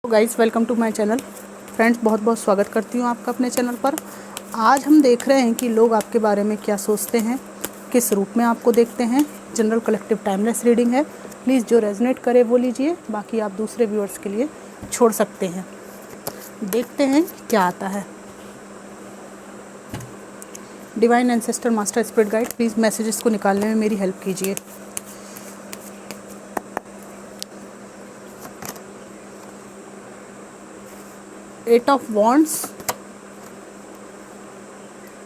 Guys, welcome to my channel. Friends, बहुत बहुत स्वागत करती हूँ आपका अपने चैनल पर। आज हम देख रहे हैं कि लोग आपके बारे में क्या सोचते हैं, किस रूप में आपको देखते हैं। जनरल कलेक्टिव टाइमलेस रीडिंग है। प्लीज़ जो रेजोनेट करे वो लीजिए, बाकी आप दूसरे व्यूअर्स के लिए छोड़ सकते हैं। देखते हैं क्या आता है। Divine ancestor master spirit guide, please messages को निकालने में मेरी हेल्प कीजिए। Eight of wands,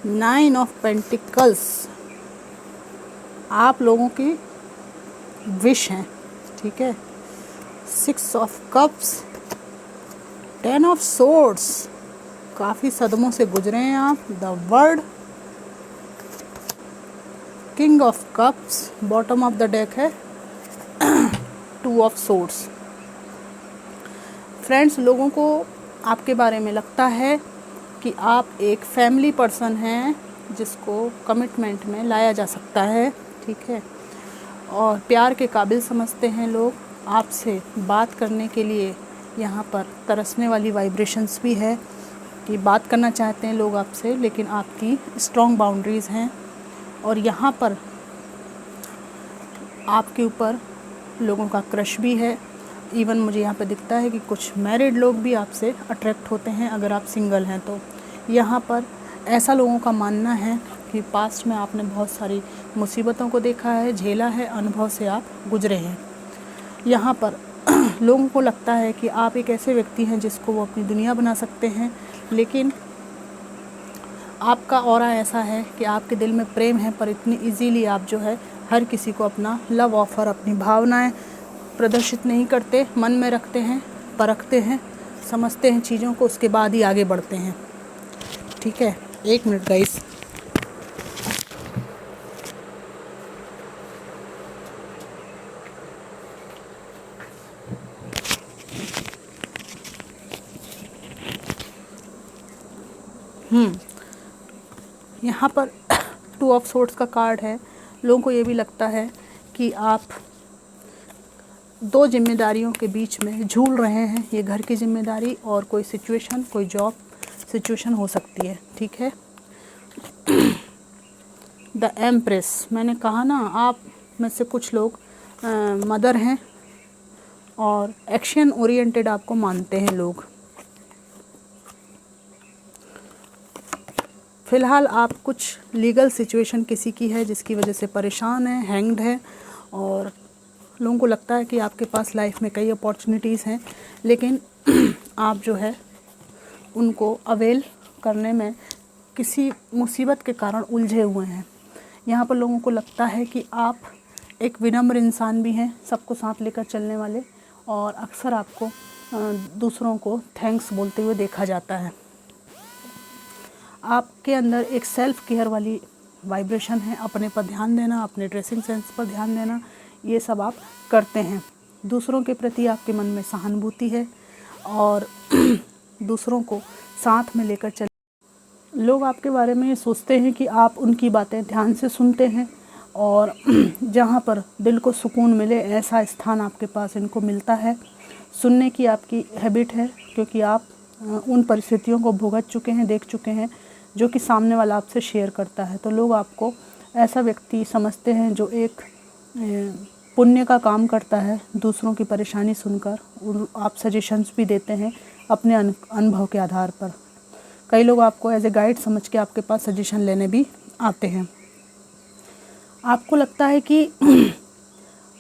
9 of pentacles, आप लोगों की विश हैं, ठीक है। 6 ऑफ कप्स, 10 ऑफ सोर्ड्स, काफ़ी सदमों से गुजरे हैं आप। The word, king of cups, bottom of the deck है 2 ऑफ सोर्ड्स। फ्रेंड्स, लोगों को आपके बारे में लगता है कि आप एक फैमिली पर्सन हैं जिसको कमिटमेंट में लाया जा सकता है, ठीक है। और प्यार के काबिल समझते हैं लोग। आपसे बात करने के लिए यहाँ पर तरसने वाली वाइब्रेशंस भी है कि बात करना चाहते हैं लोग आपसे, लेकिन आपकी स्ट्रॉन्ग बाउंड्रीज़ हैं। और यहाँ पर आपके ऊपर लोगों का क्रश भी है। इवन मुझे यहाँ पे दिखता है कि कुछ मैरिड लोग भी आपसे अट्रैक्ट होते हैं अगर आप सिंगल हैं तो। यहाँ पर ऐसा लोगों का मानना है कि पास्ट में आपने बहुत सारी मुसीबतों को देखा है, झेला है, अनुभव से आप गुजरे हैं। यहाँ पर लोगों को लगता है कि आप एक ऐसे व्यक्ति हैं जिसको वो अपनी दुनिया बना सकते हैं, लेकिन आपका ऑरा ऐसा है कि आपके दिल में प्रेम है, पर इतनी इजीली आप जो है हर किसी को अपना लव ऑफ़र, अपनी भावनाएं प्रदर्शित नहीं करते, मन में रखते हैं, परखते हैं, समझते हैं चीज़ों को, उसके बाद ही आगे बढ़ते हैं, ठीक है। 1 मिनट गाइस। यहाँ पर 2 ऑफ सोर्ड्स का कार्ड है। लोगों को ये भी लगता है कि आप 2 जिम्मेदारियों के बीच में झूल रहे हैं। ये घर की जिम्मेदारी और कोई सिचुएशन, कोई जॉब सिचुएशन हो सकती है, ठीक है। द एम्प्रेस, मैंने कहा ना, आप में से कुछ लोग मदर हैं और एक्शन ओरिएंटेड आपको मानते हैं लोग। फ़िलहाल आप कुछ लीगल सिचुएशन किसी की है जिसकी वजह से परेशान है, हैंग्ड है, और लोगों को लगता है कि आपके पास लाइफ में कई अपॉर्चुनिटीज़ हैं, लेकिन आप जो है उनको अवेल करने में किसी मुसीबत के कारण उलझे हुए हैं। यहाँ पर लोगों को लगता है कि आप एक विनम्र इंसान भी हैं, सबको साथ लेकर चलने वाले, और अक्सर आपको दूसरों को थैंक्स बोलते हुए देखा जाता है। आपके अंदर एक सेल्फ़ केयर वाली वाइब्रेशन है, अपने पर ध्यान देना, अपने ड्रेसिंग सेंस पर ध्यान देना, ये सब आप करते हैं। दूसरों के प्रति आपके मन में सहानुभूति है और दूसरों को साथ में लेकर चल। लोग आपके बारे में ये सोचते हैं कि आप उनकी बातें ध्यान से सुनते हैं, और जहाँ पर दिल को सुकून मिले ऐसा स्थान आपके पास इनको मिलता है। सुनने की आपकी हैबिट है, क्योंकि आप उन परिस्थितियों को भुगत चुके हैं, देख चुके हैं, जो कि सामने वाला आपसे शेयर करता है। तो लोग आपको ऐसा व्यक्ति समझते हैं जो एक पुण्य का काम करता है, दूसरों की परेशानी सुनकर आप सजेशंस भी देते हैं अपने अनुभव के आधार पर। कई लोग आपको एज ए गाइड समझ के आपके पास सजेशन लेने भी आते हैं। आपको लगता है कि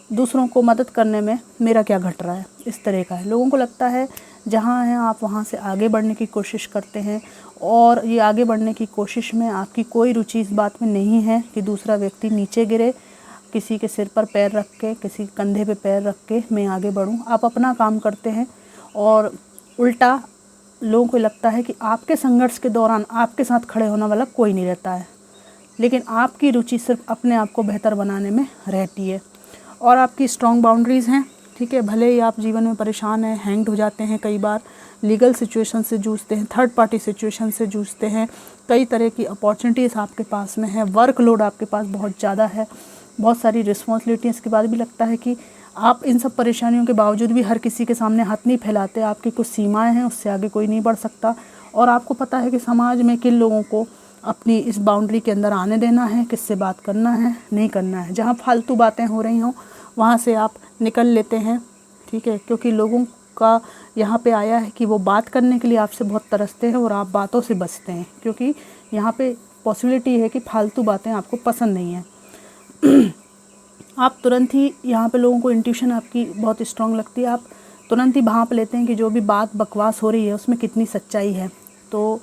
दूसरों को मदद करने में मेरा क्या घट रहा है, इस तरह का है। लोगों को लगता है जहाँ हैं आप वहाँ से आगे बढ़ने की कोशिश करते हैं, और ये आगे बढ़ने की कोशिश में आपकी कोई रुचि इस बात में नहीं है कि दूसरा व्यक्ति नीचे गिरे, किसी के सिर पर पैर रख के, किसी कंधे पे पैर रख के मैं आगे बढ़ूं। आप अपना काम करते हैं, और उल्टा लोगों को लगता है कि आपके संघर्ष के दौरान आपके साथ खड़े होने वाला कोई नहीं रहता है, लेकिन आपकी रुचि सिर्फ अपने आप को बेहतर बनाने में रहती है। और आपकी स्ट्रॉन्ग बाउंड्रीज़ हैं, ठीक है। भले ही आप जीवन में परेशान हैं, हैंग्ड हो जाते हैं, कई बार लीगल सिचुएशन से जूझते हैं, थर्ड पार्टी सिचुएशन से जूझते हैं, कई तरह की अपॉर्चुनिटीज़ आपके पास में है, वर्कलोड आपके पास बहुत ज़्यादा है, बहुत सारी रिस्पॉन्सिबिलिटीज़ के बाद भी लगता है कि आप इन सब परेशानियों के बावजूद भी हर किसी के सामने हाथ नहीं फैलाते। आपकी कुछ सीमाएं हैं, उससे आगे कोई नहीं बढ़ सकता। और आपको पता है कि समाज में किन लोगों को अपनी इस बाउंड्री के अंदर आने देना है, किससे बात करना है, नहीं करना है। जहाँ फालतू बातें हो रही हों वहाँ से आप निकल लेते हैं, ठीक है, क्योंकि लोगों का यहाँ पे आया है कि वो बात करने के लिए आपसे बहुत तरसते हैं और आप बातों से बचते हैं, क्योंकि यहाँ पे पॉसिबिलिटी है कि फालतू बातें आपको पसंद नहीं हैं। आप तुरंत ही यहाँ पे लोगों को इंट्यूशन आपकी बहुत स्ट्रांग लगती है, आप तुरंत ही भांप लेते हैं कि जो भी बात बकवास हो रही है उसमें कितनी सच्चाई है। तो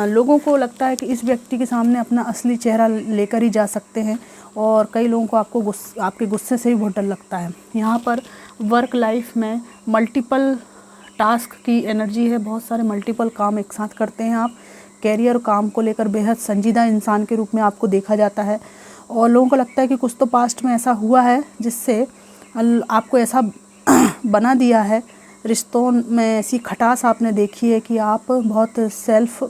लोगों को लगता है कि इस व्यक्ति के सामने अपना असली चेहरा लेकर ही जा सकते हैं, और कई लोगों को आपके गुस्से से ही बहुत डर लगता है। यहाँ पर वर्क लाइफ में मल्टीपल टास्क की एनर्जी है, बहुत सारे मल्टीपल काम एक साथ करते हैं आप। कैरियर काम को लेकर बेहद संजीदा इंसान के रूप में आपको देखा जाता है, और लोगों को लगता है कि कुछ तो पास्ट में ऐसा हुआ है जिससे आपको ऐसा बना दिया है, रिश्तों में ऐसी खटास आपने देखी है कि आप बहुत सेल्फ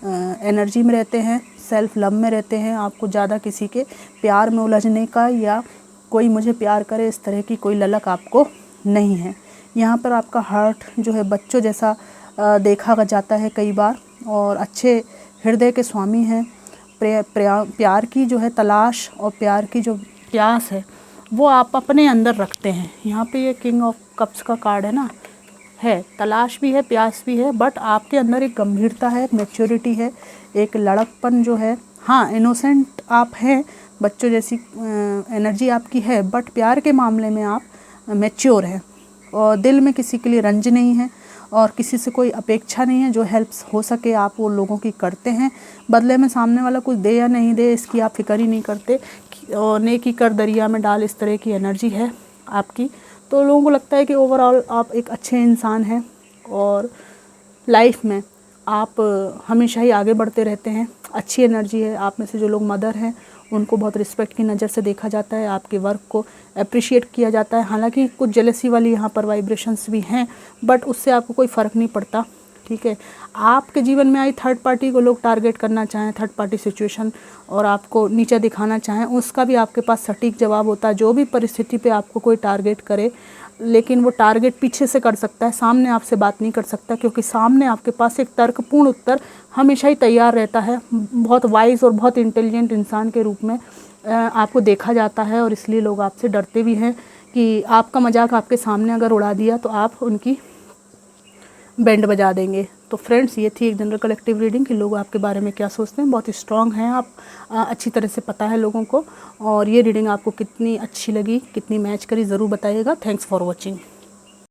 एनर्जी में रहते हैं, सेल्फ लव में रहते हैं। आपको ज़्यादा किसी के प्यार में उलझने का या कोई मुझे प्यार करे इस तरह की कोई ललक आपको नहीं है। यहाँ पर आपका हार्ट जो है बच्चों जैसा देखा जाता है कई बार, और अच्छे हृदय के स्वामी हैं। प्यार की जो है तलाश और प्यार की जो प्यास है वो आप अपने अंदर रखते हैं। यहाँ पे ये किंग ऑफ कप्स का कार्ड है ना, है तलाश भी है, प्यास भी है, बट आपके अंदर एक गंभीरता है, मैच्योरिटी है, एक लड़कपन जो है। हाँ, इनोसेंट आप हैं, बच्चों जैसी एनर्जी आपकी है, बट प्यार के मामले में आप मैच्योर हैं, और दिल में किसी के लिए रंज नहीं है, और किसी से कोई अपेक्षा नहीं है। जो हेल्प्स हो सके आप वो लोगों की करते हैं, बदले में सामने वाला कुछ दे या नहीं दे इसकी आप फिक्र ही नहीं करते। और नेकी कर दरिया में डाल, इस तरह की एनर्जी है आपकी। तो लोगों को लगता है कि ओवरऑल आप एक अच्छे इंसान हैं, और लाइफ में आप हमेशा ही आगे बढ़ते रहते हैं। अच्छी एनर्जी है आप में से। जो लोग मदर हैं उनको बहुत रिस्पेक्ट की नज़र से देखा जाता है, आपके वर्क को अप्रिशिएट किया जाता है। हालांकि कुछ जेलसी वाली यहाँ पर वाइब्रेशंस भी हैं, बट उससे आपको कोई फ़र्क नहीं पड़ता, ठीक है। आपके जीवन में आई थर्ड पार्टी को लोग टारगेट करना चाहें, थर्ड पार्टी सिचुएशन, और आपको नीचा दिखाना चाहें, उसका भी आपके पास सटीक जवाब होता है। जो भी परिस्थिति पे आपको कोई टारगेट करे, लेकिन वो टारगेट पीछे से कर सकता है, सामने आपसे बात नहीं कर सकता, क्योंकि सामने आपके पास एक तर्कपूर्ण उत्तर हमेशा ही तैयार रहता है। बहुत वाइज और बहुत इंटेलिजेंट इंसान के रूप में आपको देखा जाता है, और इसलिए लोग आपसे डरते भी हैं कि आपका मजाक आपके सामने अगर उड़ा दिया तो आप उनकी बैंड बजा देंगे। तो फ्रेंड्स, ये थी एक जनरल कलेक्टिव रीडिंग कि लोग आपके बारे में क्या सोचते हैं। बहुत स्ट्रांग हैं आप, अच्छी तरह से पता है लोगों को। और ये रीडिंग आपको कितनी अच्छी लगी, कितनी मैच करी, ज़रूर बताइएगा। Thanks for watching.